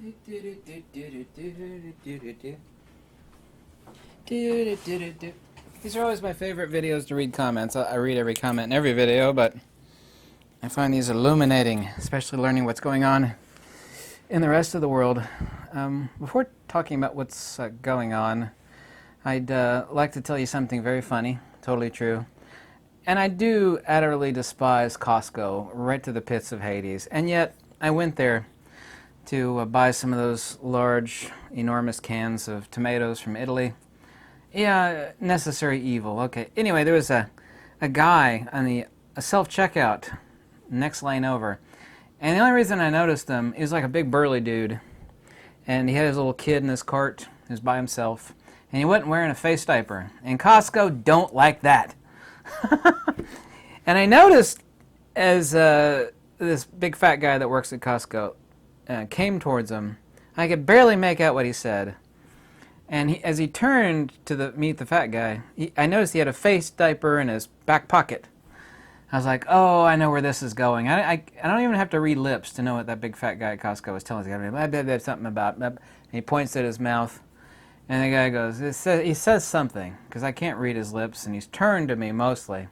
These are always my favorite videos to read comments. I read every comment in every video, but I find these illuminating, especially learning what's going on in the rest of the world. Before talking about what's going on, I'd like to tell you something very funny, totally true. And I do utterly despise Costco, right to the pits of Hades. And yet, I went there to buy some of those large, enormous cans of tomatoes from Italy. Yeah, necessary evil. Okay. Anyway, there was a guy on a self-checkout next lane over. And the only reason I noticed him, he was like a big burly dude. And he had his little kid in his cart. He was by himself. And he wasn't wearing a face diaper. And Costco don't like that. And I noticed as this big fat guy that works at Costco came towards him, I could barely make out what he said. And as he turned to meet the fat guy, I noticed he had a face diaper in his back pocket. I was like, oh, I know where this is going. I don't even have to read lips to know what that big fat guy at Costco was telling us. There's something about, and he points at his mouth. And the guy goes, he says something, because I can't read his lips, and he's turned to me mostly.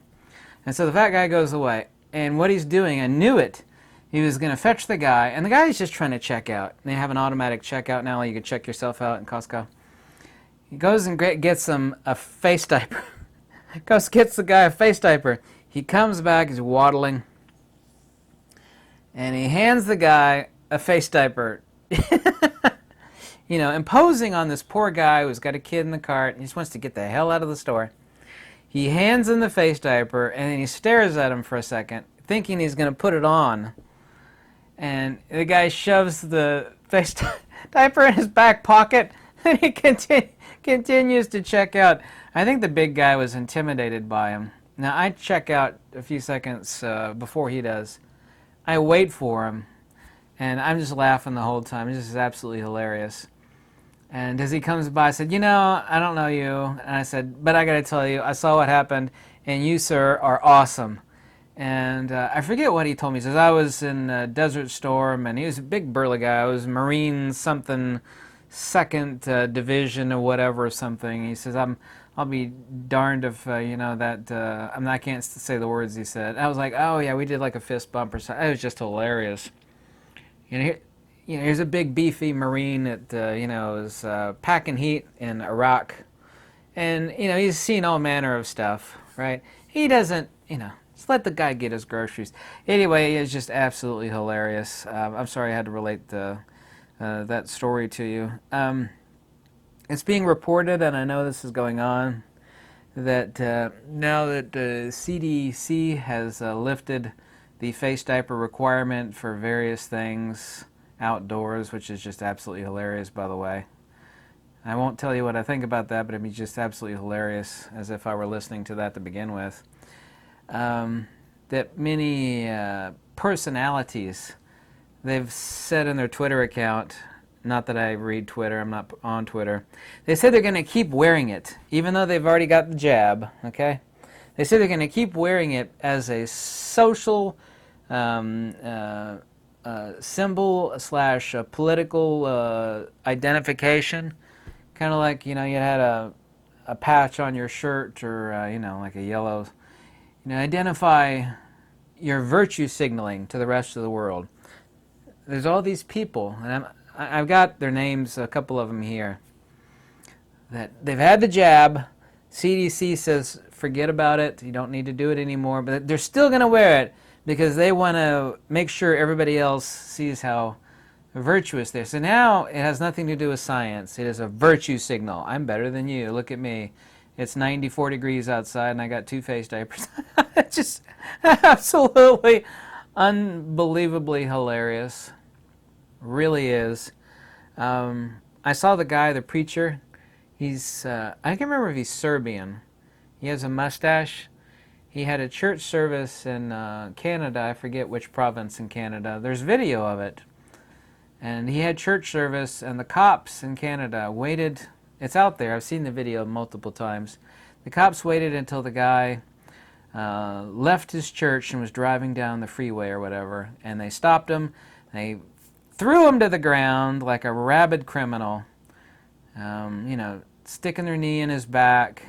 And so the fat guy goes away. And what he's doing, I knew it. He was going to fetch the guy, and the guy's just trying to check out. They have an automatic checkout now. You can check yourself out in Costco. He goes and gets him a face diaper. Gets the guy a face diaper. He comes back, he's waddling, and he hands the guy a face diaper. You know, imposing on this poor guy who's got a kid in the cart and he just wants to get the hell out of the store. He hands him the face diaper, and then he stares at him for a second, thinking he's going to put it on. And the guy shoves the face diaper in his back pocket, and he continues to check out. I think the big guy was intimidated by him. Now, I check out a few seconds before he does. I wait for him, and I'm just laughing the whole time. This is absolutely hilarious. And as he comes by, I said, you know, I don't know you. And I said, but I got to tell you, I saw what happened, and you, sir, are awesome. And I forget what he told me. He says, I was in Desert Storm, and he was a big burly guy. I was Marine something, 2nd Division or whatever or something. He says, I'll be darned if, you know, that, I can't say the words he said. And I was like, oh, yeah, we did like a fist bump or something. It was just hilarious. Here's a big beefy Marine that, you know, is packing heat in Iraq. And, you know, he's seen all manner of stuff, right? He doesn't, you know, just let the guy get his groceries. Anyway, it's just absolutely hilarious. I'm sorry I had to relate that story to you. It's being reported, and I know this is going on, that now that the CDC has lifted the face diaper requirement for various things outdoors, which is just absolutely hilarious, by the way. I won't tell you what I think about that, but it'd be just absolutely hilarious, as if I were listening to that to begin with. That many personalities, they've said in their Twitter account, not that I read Twitter, I'm not on Twitter, they said they're going to keep wearing it, even though they've already got the jab, okay? They said they're going to keep wearing it as a social symbol slash political identification, kind of like, you know, you had a patch on your shirt or, you know, like a yellow, you know, identify your virtue signaling to the rest of the world. There's all these people, and I've got their names, a couple of them here, that they've had the jab. CDC says forget about it, you don't need to do it anymore, but they're still going to wear it because they want to make sure everybody else sees how virtuous they are. So now it has nothing to do with science. It is a virtue signal. I'm better than you. Look at me. It's 94 degrees outside and I got 2 face diapers. It's just absolutely unbelievably hilarious. Really is. I saw the guy, the preacher. He's, I can't remember if he's Serbian. He has a mustache. He had a church service in Canada. I forget which province in Canada. There's video of it. And he had church service, and the cops in Canada waited. It's out there. I've seen the video multiple times. The cops waited until the guy left his church and was driving down the freeway or whatever, and they stopped him. They threw him to the ground like a rabid criminal, sticking their knee in his back,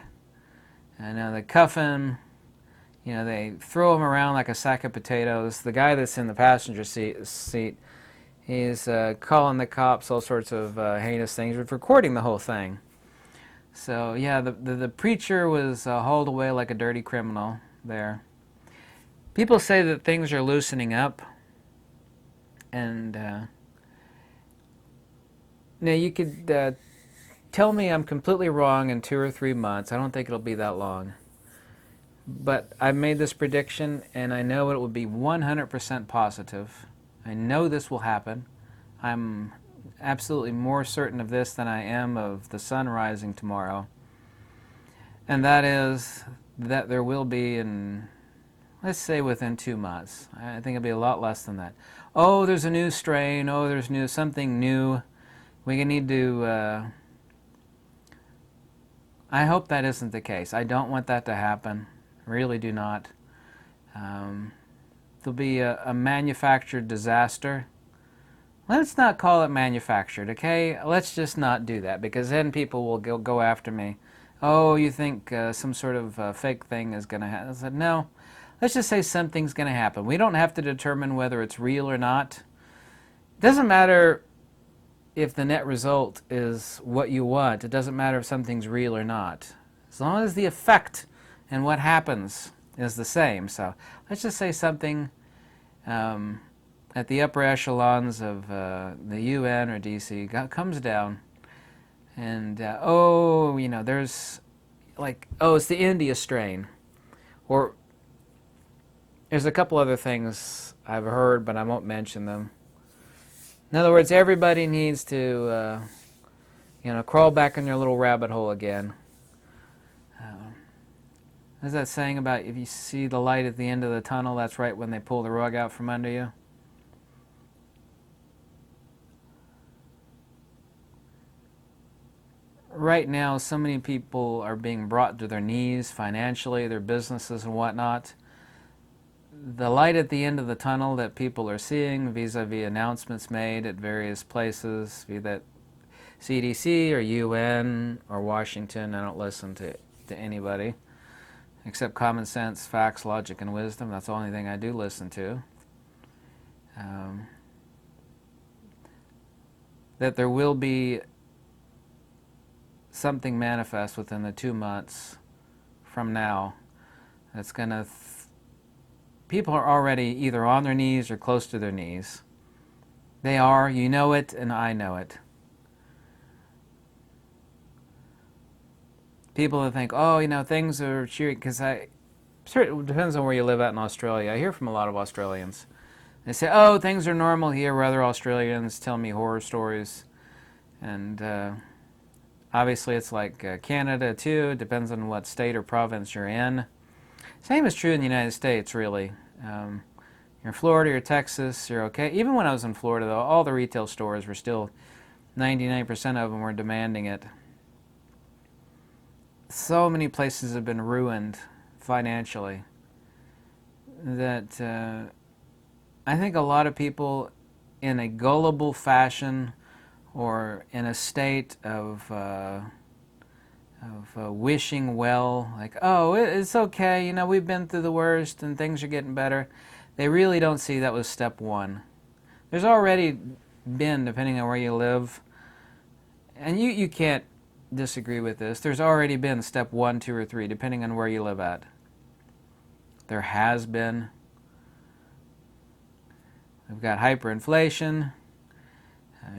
and they cuff him. They throw him around like a sack of potatoes. The guy that's in the passenger seat he's calling the cops all sorts of heinous things. He was recording the whole thing. So yeah, the preacher was hauled away like a dirty criminal there. People say that things are loosening up, and now you could tell me I'm completely wrong in 2 or 3 months. I don't think it'll be that long. But I've made this prediction, and I know it will be 100% positive. I know this will happen. I'm absolutely more certain of this than I am of the sun rising tomorrow. And that is that there will be let's say within 2 months. I think it'll be a lot less than that. Oh, there's a new strain. Oh, there's something new. We need to... I hope that isn't the case. I don't want that to happen. I really do not. There'll be a manufactured disaster. Let's not call it manufactured, okay? Let's just not do that, because then people will go after me. Oh, you think some sort of fake thing is going to happen? I said, no. Let's just say something's going to happen. We don't have to determine whether it's real or not. It doesn't matter if the net result is what you want. It doesn't matter if something's real or not. As long as the effect and what happens is the same. So let's just say something at the upper echelons of the UN or DC comes down, and there's it's the India strain, or there's a couple other things I've heard, but I won't mention them. In other words, everybody needs to crawl back in their little rabbit hole again. What's that saying about if you see the light at the end of the tunnel, that's right when they pull the rug out from under you? Right now, so many people are being brought to their knees financially, their businesses and whatnot. The light at the end of the tunnel that people are seeing vis-a-vis announcements made at various places, be that CDC or UN or Washington. I don't listen to anybody except common sense, facts, logic, and wisdom. That's the only thing I do listen to. That there will be something manifest within the 2 months from now that's going to... People are already either on their knees or close to their knees. They are, you know it, and I know it. People that think, things are cheering, because it depends on where you live at in Australia. I hear from a lot of Australians. They say, oh, things are normal here, where other Australians tell me horror stories. And obviously it's like Canada too. It depends on what state or province you're in. Same is true in the United States, really. You're in Florida or Texas, you're okay. Even when I was in Florida, though, all the retail stores were still, 99% of them were demanding it. So many places have been ruined financially that I think a lot of people in a gullible fashion or in a state of wishing well, like, oh, it's okay, we've been through the worst and things are getting better. They really don't see that was step one. There's already been, depending on where you live, and you can't disagree with this, there's already been step 1, 2, or 3, depending on where you live at. There has been. We've got hyperinflation,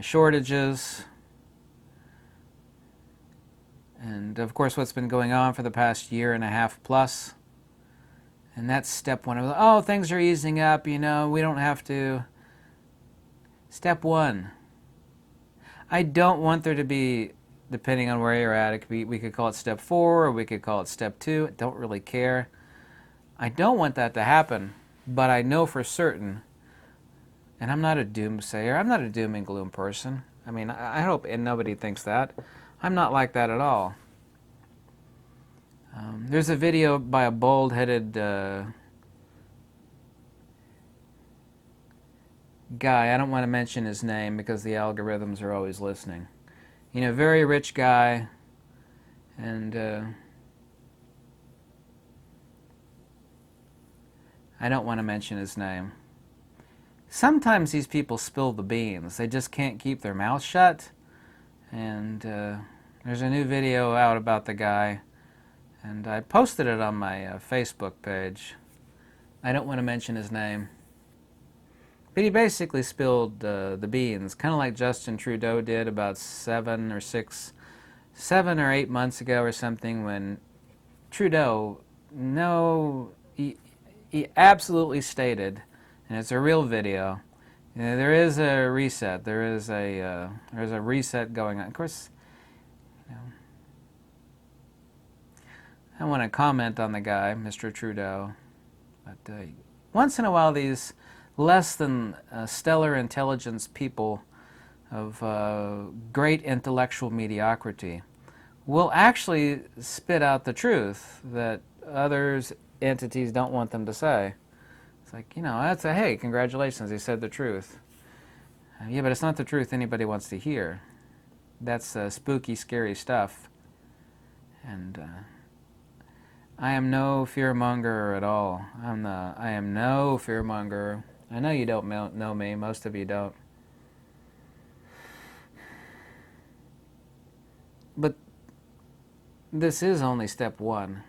shortages, and of course what's been going on for the past year and a half plus. And that's step 1. Oh, things are easing up, we don't have to. Step 1. I don't want there to be, depending on where you're at, it could be, we could call it step 4 or we could call it step 2. I don't really care. I don't want that to happen, but I know for certain, and I'm not a doomsayer, I'm not a doom and gloom person. I mean, I hope nobody thinks that. I'm not like that at all. There's a video by a bald-headed guy. I don't want to mention his name because the algorithms are always listening. You know, very rich guy, and I don't want to mention his name. Sometimes these people spill the beans. They just can't keep their mouth shut. And there's a new video out about the guy, and I posted it on my Facebook page. I don't want to mention his name. But he basically spilled the beans, kind of like Justin Trudeau did about 7 or 8 months ago or something, when Trudeau, he absolutely stated, and it's a real video, there is a reset. There's a reset going on. Of course, you know, I want to comment on the guy, Mr. Trudeau, but once in a while these less than stellar intelligence people of great intellectual mediocrity will actually spit out the truth that others, entities, don't want them to say. It's like, you know, that's hey, congratulations, he said the truth. Yeah, but it's not the truth anybody wants to hear. That's spooky, scary stuff. And I am no fearmonger at all. I am no fearmonger. I know you don't know me. Most of you don't. But this is only step one.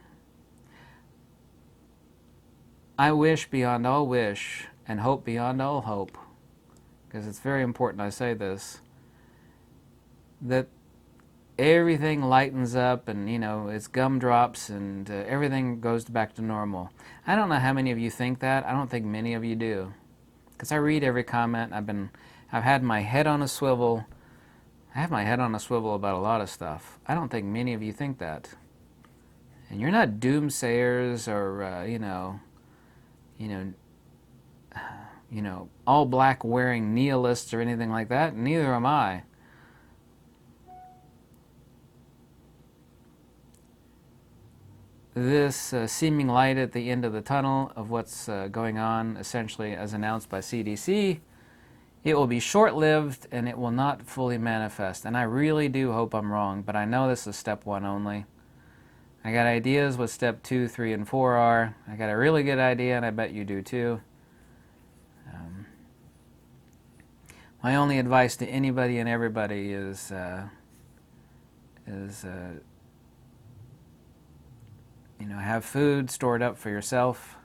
I wish beyond all wish and hope beyond all hope, because it's very important I say this, that everything lightens up and, you know, it's gumdrops and everything goes back to normal. I don't know how many of you think that. I don't think many of you do, because I read every comment. I've had my head on a swivel. I have my head on a swivel about a lot of stuff. I don't think many of you think that. And you're not doomsayers or all black wearing nihilists or anything like that. Neither am I. This seeming light at the end of the tunnel of what's going on, essentially as announced by CDC, it will be short-lived and it will not fully manifest. And I really do hope I'm wrong, but I know this is step one only. I got ideas what step 2, 3, and 4 are. I got a really good idea, and I bet you do too. My only advice to anybody and everybody is have food stored up for yourself.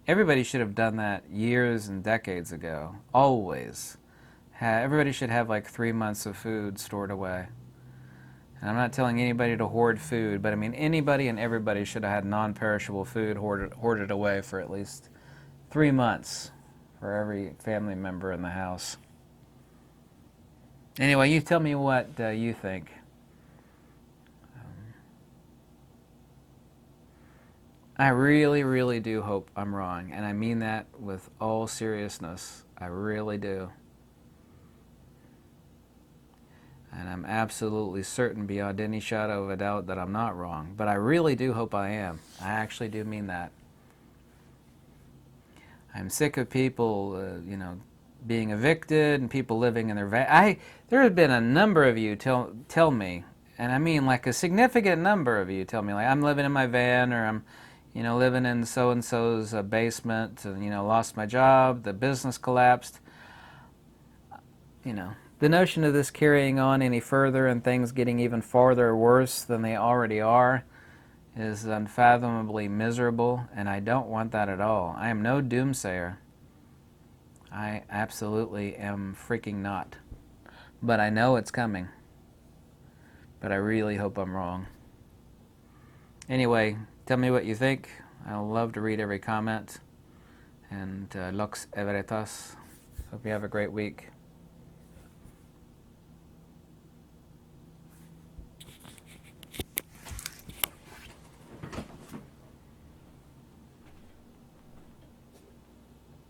Everybody should have done that years and decades ago. Always. Everybody should have like 3 months of food stored away. And I'm not telling anybody to hoard food, but I mean anybody and everybody should have had non-perishable food hoarded away for at least 3 months for every family member in the house. Anyway, you tell me what you think. I really, really do hope I'm wrong, and I mean that with all seriousness. I really do. And I'm absolutely certain beyond any shadow of a doubt that I'm not wrong. But I really do hope I am. I actually do mean that. I'm sick of people, being evicted and people living in their van. There have been a number of you tell me, and I mean like a significant number of you tell me, like, I'm living in my van, or I'm living in so-and-so's basement, and, lost my job, the business collapsed. The notion of this carrying on any further and things getting even farther worse than they already are is unfathomably miserable, and I don't want that at all. I am no doomsayer. I absolutely am freaking not. But I know it's coming. But I really hope I'm wrong. Anyway, tell me what you think. I love to read every comment. And Lux Everetas. Hope you have a great week.